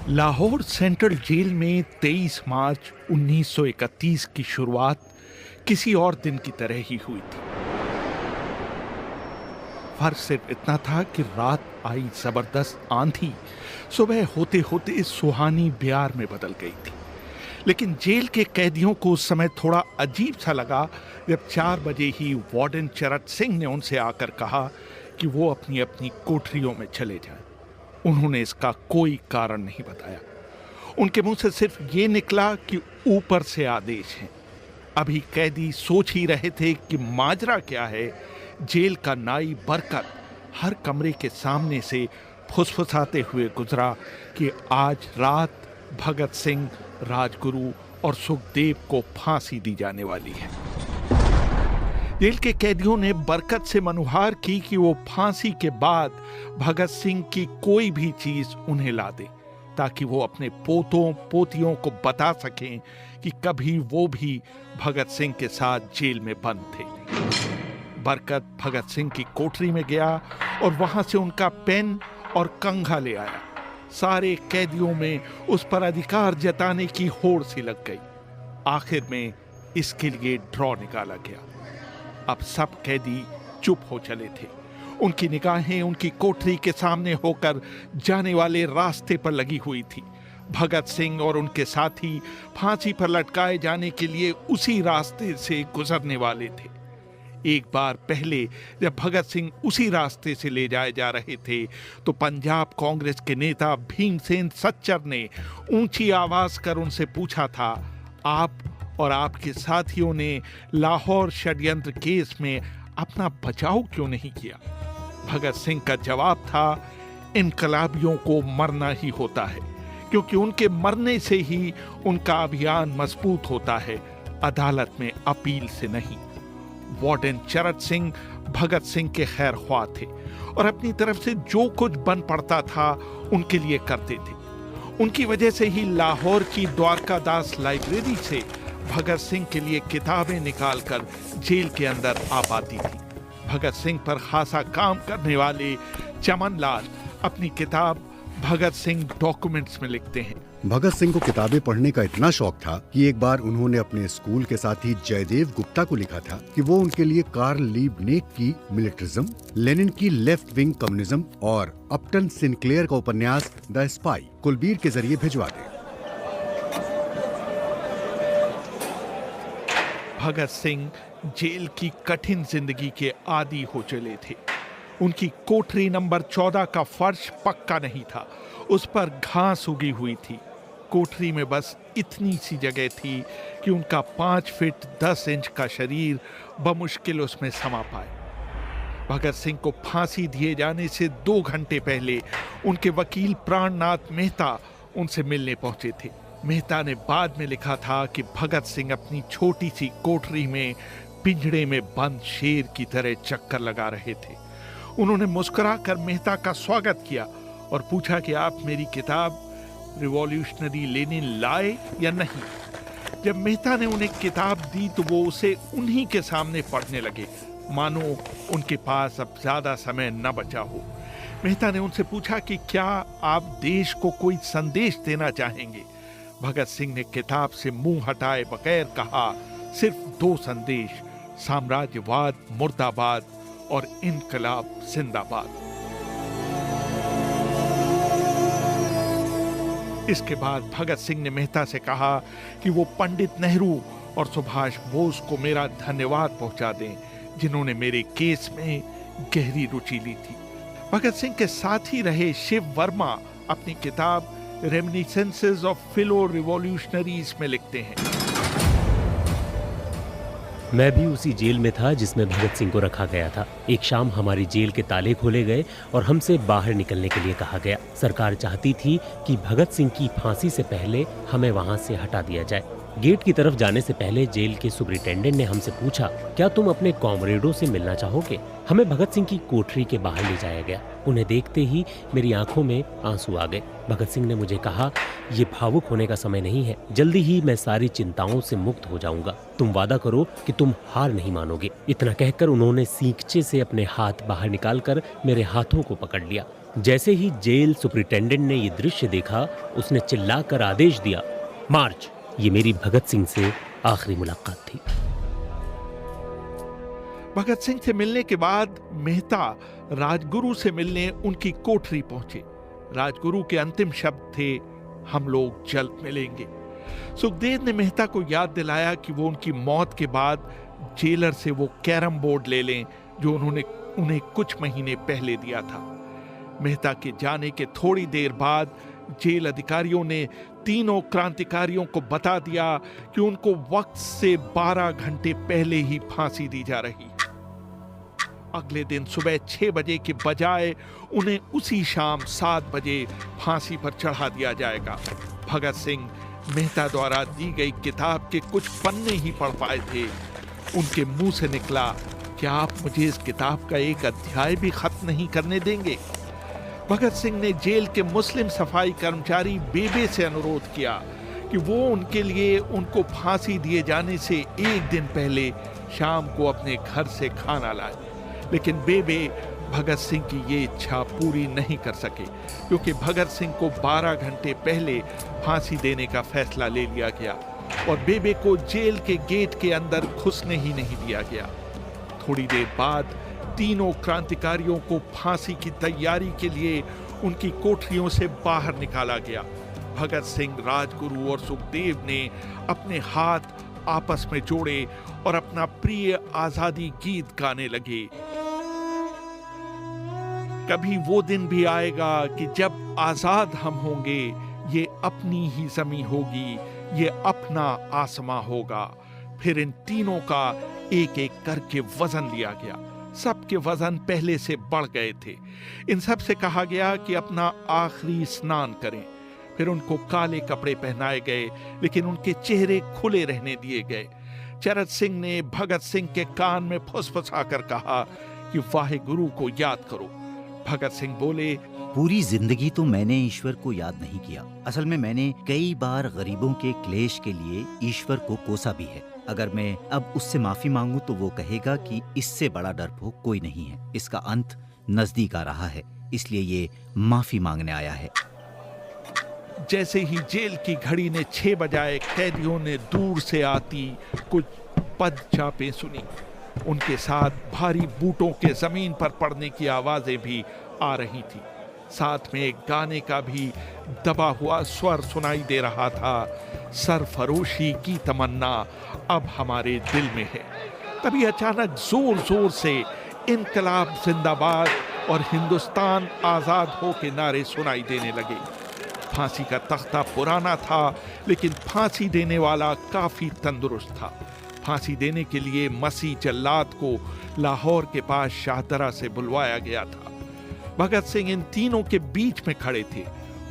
Lahore central jail में 23 मार्च 1931 की शुरुआत किसी और दिन की तरह ही हुई थी। फर्क सिर्फ इतना था कि रात आई जबरदस्त आंधी सुबह होते होते सुहानी ब्यार में बदल गई थी। लेकिन जेल के कैदियों को उस समय थोड़ा अजीब सा लगा जब 4 बजे ही वार्डन चरत सिंह ने उनसे आकर कहा कि वो अपनी अपनी कोठरियों में चले जाएं। उन्होंने इसका कोई कारण नहीं बताया। उनके मुंह से सिर्फ ये निकला कि ऊपर से आदेश है। अभी कैदी सोच ही रहे थे कि माजरा क्या है। जेल का नाई बरकत हर कमरे के सामने से फुसफुसाते हुए गुजरा कि आज रात भगत सिंह, राजगुरु और सुखदेव को फांसी दी जाने वाली है। जेल के कैदियों ने बरकत से मनुहार की कि वो फांसी के बाद भगत सिंह की कोई भी चीज उन्हें ला दे, ताकि वो अपने पोतों पोतियों को बता सकें कि कभी वो भी भगत सिंह के साथ जेल में बंद थे। बरकत भगत सिंह की कोठरी में गया और वहां से उनका पेन और कंघा ले आया। सारे कैदियों में उस पर अधिकार जताने की होड़ सी लग गई। आखिर में इसके लिए ड्रॉ निकाला गया। अब सब कैदी चुप हो चले थे। उनकी निगाहें उनकी कोठरी के सामने होकर जाने वाले रास्ते पर लगी हुई थी। भगत सिंह और उनके साथी फांसी पर लटकाए जाने के लिए उसी रास्ते से गुजरने वाले थे। एक बार पहले जब भगत सिंह उसी रास्ते से ले जाए जा रहे थे तो पंजाब कांग्रेस के नेता भीमसेन सच्चर ने ऊंची आवाज कर उनसे पूछा था, आप और आपके साथियों ने लाहौर षड्यंत्र केस में अपना बचाव क्यों नहीं किया? भगत सिंह का जवाब था, इनकलाबियों को मरना ही होता है, क्योंकि उनके मरने से ही उनका अभियान मजबूत होता है, अदालत में अपील से नहीं। वार्डन चरत सिंह भगत सिंह के खैर ख्वाह थे और अपनी तरफ से जो कुछ बन पड़ता था उनके लिए करते थे। उनकी वजह से ही लाहौर की द्वारकादास लाइब्रेरी से भगत सिंह के लिए किताबें निकालकर जेल के अंदर आ पाती थी। भगत सिंह पर खासा काम करने वाले चमन लाल अपनी किताब भगत सिंह डॉक्यूमेंट्स में लिखते हैं, भगत सिंह को किताबें पढ़ने का इतना शौक था कि एक बार उन्होंने अपने स्कूल के साथी जयदेव गुप्ता को लिखा था कि वो उनके लिए कार्ल लीबनेक की मिलिटरिज्म, लेनिन की लेफ्ट विंग कम्युनिज्म और अपटन सिनक्लेयर का उपन्यास द स्पाई कुलबीर के जरिए भिजवा दें। भगत सिंह जेल की कठिन जिंदगी के आदी हो चले थे। उनकी कोठरी नंबर 14 का फर्श पक्का नहीं था, उस पर घास उगी हुई थी। कोठरी में बस इतनी सी जगह थी कि उनका 5 फीट 10 इंच का शरीर बमुश्किल उसमें समा पाए। भगत सिंह को फांसी दिए जाने से 2 घंटे पहले उनके वकील प्राणनाथ मेहता उनसे मिलने पहुंचे थे। मेहता ने बाद में लिखा था कि भगत सिंह अपनी छोटी सी कोठरी में पिंजड़े में बंद शेर की तरह चक्कर लगा रहे थे। उन्होंने मुस्कुराकर मेहता का स्वागत किया और पूछा कि आप मेरी किताब रिवॉल्यूशनरी लेनिन लाए या नहीं। जब मेहता ने उन्हें किताब दी तो वो उसे उन्हीं के सामने पढ़ने लगे, मानो उनके पास अब ज्यादा समय न बचा हो। मेहता ने उनसे पूछा कि क्या आप देश को कोई संदेश देना चाहेंगे? भगत सिंह ने किताब से मुंह हटाए बगैर कहा, सिर्फ 2 संदेश, साम्राज्यवाद मुर्दाबाद और इनकलाब जिंदाबाद। इसके बाद भगत सिंह ने मेहता से कहा कि वो पंडित नेहरू और सुभाष बोस को मेरा धन्यवाद पहुंचा दें, जिन्होंने मेरे केस में गहरी रुचि ली थी। भगत सिंह के साथ ही रहे शिव वर्मा अपनी किताब रेमिनिसेंसेस ऑफ फिलो रिवॉल्यूशनरीज में लिखते हैं, मैं भी उसी जेल में था जिसमें भगत सिंह को रखा गया था। एक शाम हमारी जेल के ताले खोले गए और हमसे बाहर निकलने के लिए कहा गया। सरकार चाहती थी कि भगत सिंह की फांसी से पहले हमें वहां से हटा दिया जाए। गेट की तरफ जाने से पहले जेल के सुपरिटेंडेंट ने हमसे पूछा, क्या तुम अपने कॉमरेडों से मिलना चाहोगे? हमें भगत सिंह की कोठरी के बाहर ले जाया गया। उन्हें देखते ही मेरी आंखों में आंसू आ गए। भगत सिंह ने मुझे कहा, ये भावुक होने का समय नहीं है, जल्दी ही मैं सारी चिंताओं से मुक्त हो जाऊंगा। तुम वादा करो कि तुम हार नहीं मानोगे। इतना कहकर उन्होंने सींगचे से अपने हाथ बाहर निकालकर मेरे हाथों को पकड़ लिया। जैसे ही जेल सुपरिटेंडेंट ने ये दृश्य देखा, उसने चिल्लाकर आदेश दिया, मार्च। ये मेरी भगत सिंह से आखिरी मुलाकात थी। भगत सिंह से मिलने के बाद मेहता राजगुरु से मिलने उनकी कोठरी पहुंचे। राजगुरु के अंतिम शब्द थे, हम लोग जल्द मिलेंगे। सुखदेव ने मेहता को याद दिलाया कि वो उनकी मौत के बाद जेलर से वो कैरम बोर्ड ले लें जो उन्होंने उन्हें कुछ महीने पहले दिया था। मेहता के जाने के थोड़ी देर बाद जेल अधिकारियों ने तीनों क्रांतिकारियों को बता दिया कि उनको वक्त से 12 घंटे पहले ही फांसी दी जा रही। अगले दिन सुबह 6 बजे के बजाय उन्हें उसी शाम 7 बजे फांसी पर चढ़ा दिया जाएगा। भगत सिंह मेहता द्वारा दी गई किताब के कुछ पन्ने ही पढ़ पाए थे। उनके मुंह से निकला, क्या आप मुझे इस किताब का एक अध्याय भी खत्म नहीं करने देंगे? भगत सिंह ने जेल के मुस्लिम सफाई कर्मचारी बेबे से अनुरोध किया कि वो उनके लिए उनको फांसी दिए जाने से एक दिन पहले शाम को अपने घर से खाना लाए। लेकिन बेबे भगत सिंह की ये इच्छा पूरी नहीं कर सके, क्योंकि भगत सिंह को 12 घंटे पहले फांसी देने का फैसला ले लिया गया और बेबे को जेल के गेट के अंदर घुसने ही नहीं दिया गया। थोड़ी देर बाद तीनों क्रांतिकारियों को फांसी की तैयारी के लिए उनकी कोठरियों से बाहर निकाला गया। भगत सिंह, राजगुरु और सुखदेव ने अपने हाथ आपस में जोड़े और अपना प्रिय आजादी गीत गाने लगे। कभी वो दिन भी आएगा कि जब आजाद हम होंगे, ये अपनी ही जमीन होगी, ये अपना आसमां होगा। फिर इन तीनों का एक एक करके वजन लिया गया। सबके वजन पहले से बढ़ गए थे। इन सब से कहा गया कि अपना आखिरी स्नान करें। फिर उनको काले कपड़े पहनाए गए, लेकिन उनके चेहरे खुले रहने दिए गए। चरत सिंह ने भगत सिंह के कान में फुसफुसाकर कहा कि वाहेगुरु को याद करो। भगत सिंह बोले, पूरी जिंदगी तो मैंने ईश्वर को याद नहीं किया। असल में मैंने कई बार गरीबों के क्लेश के लिए ईश्वर को कोसा भी है। अगर मैं अब उससे माफी मांगूं तो वो कहेगा कि इससे बड़ा डरपोक कोई नहीं है। इसका अंत नजदीक आ रहा है, इसलिए ये माफी मांगने आया है। जैसे ही जेल की घड़ी ने 6 बजाए, कैदियों ने दूर से आती कुछ पद चापें सुनी। उनके साथ भारी बूटों के जमीन पर पड़ने की आवाजें भी आ रही थी। साथ में एक गाने का भी दबा हुआ स्वर सुनाई दे रहा था, सरफरोशी की तमन्ना अब हमारे दिल में है। तभी अचानक जोर जोर से इनकलाब जिंदाबाद और हिंदुस्तान आजाद हो के नारे सुनाई देने लगे। फांसी का तख्ता पुराना था, लेकिन फांसी देने वाला काफी तंदुरुस्त था। फांसी देने के लिए मसीह जल्लाद को लाहौर के पास शाहदरा से बुलवाया गया था। भगत सिंह इन तीनों के बीच में खड़े थे।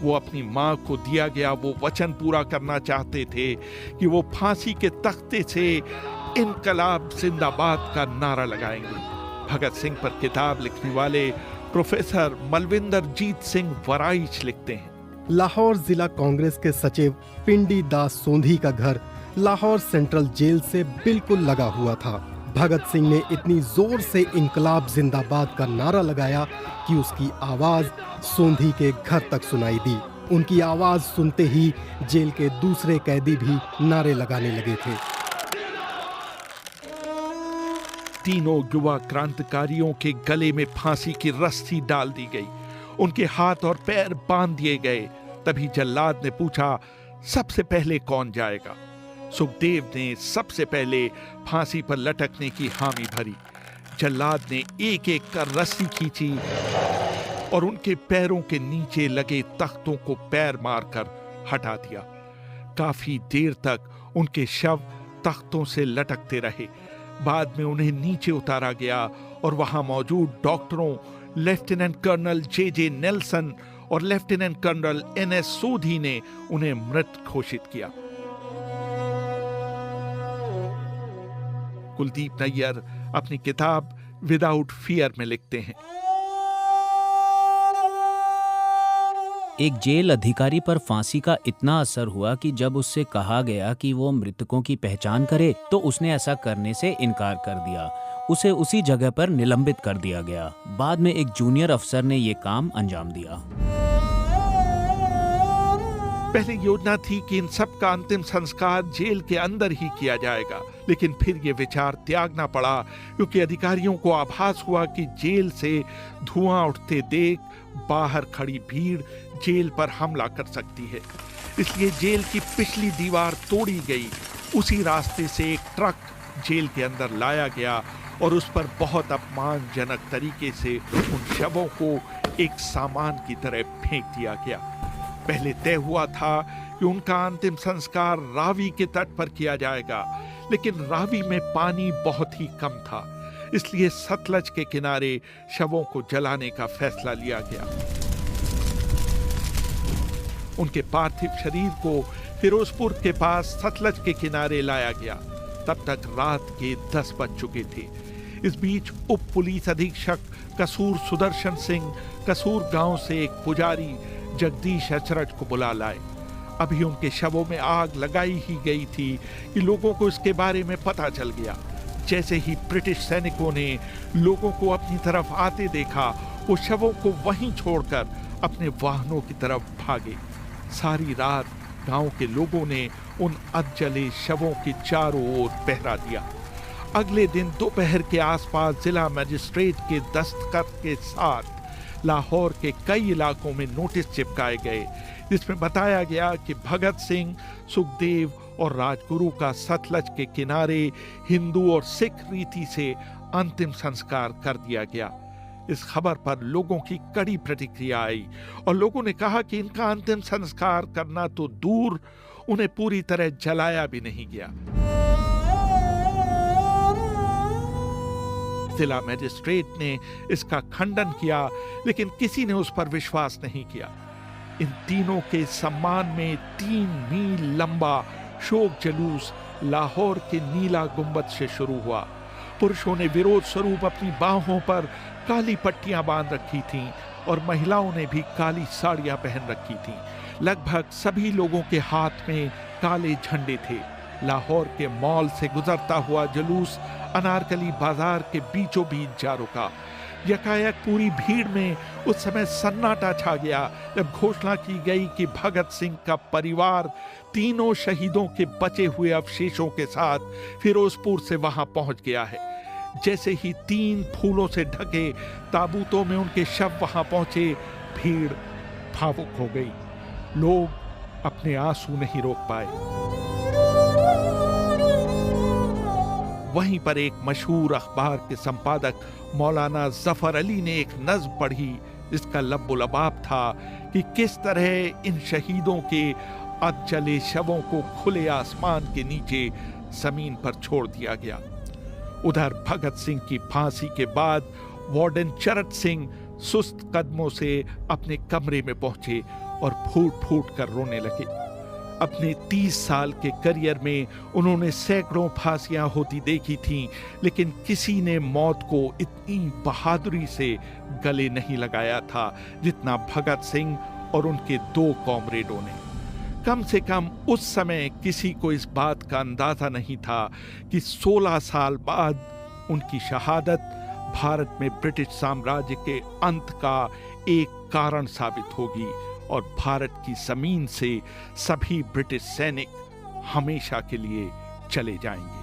वो अपनी मां को दिया गया वो वचन पूरा करना चाहते थे कि वो फांसी के तख्ते से इनकलाब जिंदाबाद का नारा लगाएंगे। भगत सिंह पर किताब लिखने वाले प्रोफेसर मलविंदर जीत सिंह वराइच लिखते हैं, लाहौर जिला कांग्रेस के सचिव पिंडी दास सोंधी का घर लाहौर सेंट्रल जेल से बिल्कुल लगा हुआ था। भगत सिंह ने इतनी जोर से इनकलाब जिंदाबाद का नारा लगाया कि उसकी आवाज सोंधी के घर तक सुनाई दी। उनकी आवाज सुनते ही जेल के दूसरे कैदी भी नारे लगाने लगे थे। तीनों युवा क्रांतिकारियों के गले में फांसी की रस्सी डाल दी गई, उनके हाथ और पैर बांध दिए गए। तभी जल्लाद ने पूछा, सबसे पहले कौन जाएगा? सुखदेव ने सबसे पहले फांसी पर लटकने की हामी भरी। जल्लाद ने एक एक कर रस्सी खींची और उनके पैरों के नीचे लगे तख्तों को पैर मारकर हटा दिया। काफी देर तक उनके शव तख्तों से लटकते रहे। बाद में उन्हें नीचे उतारा गया और वहां मौजूद डॉक्टरों लेफ्टिनेंट कर्नल जे नेल्सन और लेफ्टिनेंट कर्नल NS सोधी ने उन्हें मृत घोषित किया। कुलदीप नैयर अपनी किताब विदाउट फियर में लिखते हैं। एक जेल अधिकारी पर फांसी का इतना असर हुआ कि जब उससे कहा गया कि वो मृतकों की पहचान करे तो उसने ऐसा करने से इनकार कर दिया। उसे उसी जगह पर निलंबित कर दिया गया। बाद में एक जूनियर अफसर ने ये काम अंजाम दिया। पहले योजना थी कि इन सब का अंतिम संस्कार जेल के अंदर ही किया जाएगा, लेकिन फिर ये विचार त्यागना पड़ा क्योंकि अधिकारियों को आभास हुआ कि जेल से धुआं उठते देख बाहर खड़ी भीड़ जेल पर हमला कर सकती है। इसलिए जेल की पिछली दीवार तोड़ी गई। उसी रास्ते से एक ट्रक जेल के अंदर लाया गया और उस पर बहुत अपमानजनक तरीके से उन शवों को एक सामान की तरह फेंक दिया गया। पहले तय हुआ था कि उनका अंतिम संस्कार रावी के तट पर किया जाएगा, लेकिन रावी में पानी बहुत ही कम था, इसलिए सतलज के किनारे शवों को जलाने का फैसला लिया गया। उनके पार्थिव शरीर को फिरोजपुर के पास सतलज के किनारे लाया गया। तब तक रात के 10 बज चुके थे। इस बीच उप पुलिस अधीक्षक कसूर सुदर्शन सिंह कसूर गांव से एक पुजारी जगदीश अचरज को बुला लाए। अभी उनके शवों में आग लगाई ही गई थी कि लोगों को इसके बारे में पता चल गया। जैसे ही ब्रिटिश सैनिकों ने लोगों को अपनी तरफ आते देखा, वो शवों को वहीं छोड़कर अपने वाहनों की तरफ भागे। सारी रात गांव के लोगों ने उन अधजले शवों के चारों ओर पहरा दिया। अगले दिन दोपहर के आसपास जिला मजिस्ट्रेट के दस्तखत के साथ लाहौर के कई इलाकों में नोटिस चिपकाए गए, जिसमें बताया गया कि भगत सिंह, सुखदेव और राजगुरु का सतलज के किनारे हिंदू और सिख रीति से अंतिम संस्कार कर दिया गया। इस खबर पर लोगों की कड़ी प्रतिक्रिया आई और लोगों ने कहा कि इनका अंतिम संस्कार करना तो दूर, उन्हें पूरी तरह जलाया भी नहीं गया। जिला मजिस्ट्रेट ने इसका खंडन किया, लेकिन किसी ने उस पर विश्वास नहीं किया। इन तीनों के सम्मान में 3 मील लंबा शोक जुलूस लाहौर के नीला गुंबद से शुरू हुआ। पुरुषों ने विरोध स्वरूप अपनी बाहों पर काली पट्टियां बांध रखी थीं और महिलाओं ने भी काली साड़ियां पहन रखी थीं। लगभग सभी लोगों के हाथ में काले झंडे थे। लाहौर के मॉल से गुजरता हुआ जुलूस अनारकली बाजार के बीचों बीच जा रुका। यकायक पूरी भीड़ में उस समय सन्नाटा छा गया जब घोषणा की गई कि भगत सिंह का परिवार तीनों शहीदों के बचे हुए अवशेषों के साथ फिरोजपुर से वहां पहुंच गया है। जैसे ही 3 फूलों से ढके ताबूतों में उनके शव वहां पहुंचे, भीड़ भावुक हो गई। लोग अपने आंसू नहीं रोक पाए। वहीं पर एक मशहूर अखबार के संपादक मौलाना जफर अली ने एक नज्म पढ़ी, जिसका लब्बो-लबाब था कि किस तरह इन शहीदों के अधजले शवों को खुले आसमान के नीचे जमीन पर छोड़ दिया गया। उधर भगत सिंह की फांसी के बाद वार्डन चरत सिंह सुस्त कदमों से अपने कमरे में पहुंचे और फूट फूट कर रोने लगे। अपने 30 साल के करियर में उन्होंने सैकड़ों फांसियां होती देखी थीं, लेकिन किसी ने मौत को इतनी बहादुरी से गले नहीं लगाया था जितना भगत सिंह और उनके 2 कॉमरेडों ने। कम से कम उस समय किसी को इस बात का अंदाजा नहीं था कि 16 साल बाद उनकी शहादत भारत में ब्रिटिश साम्राज्य के अंत का एक कारण साबित होगी और भारत की जमीन से सभी ब्रिटिश सैनिक हमेशा के लिए चले जाएंगे।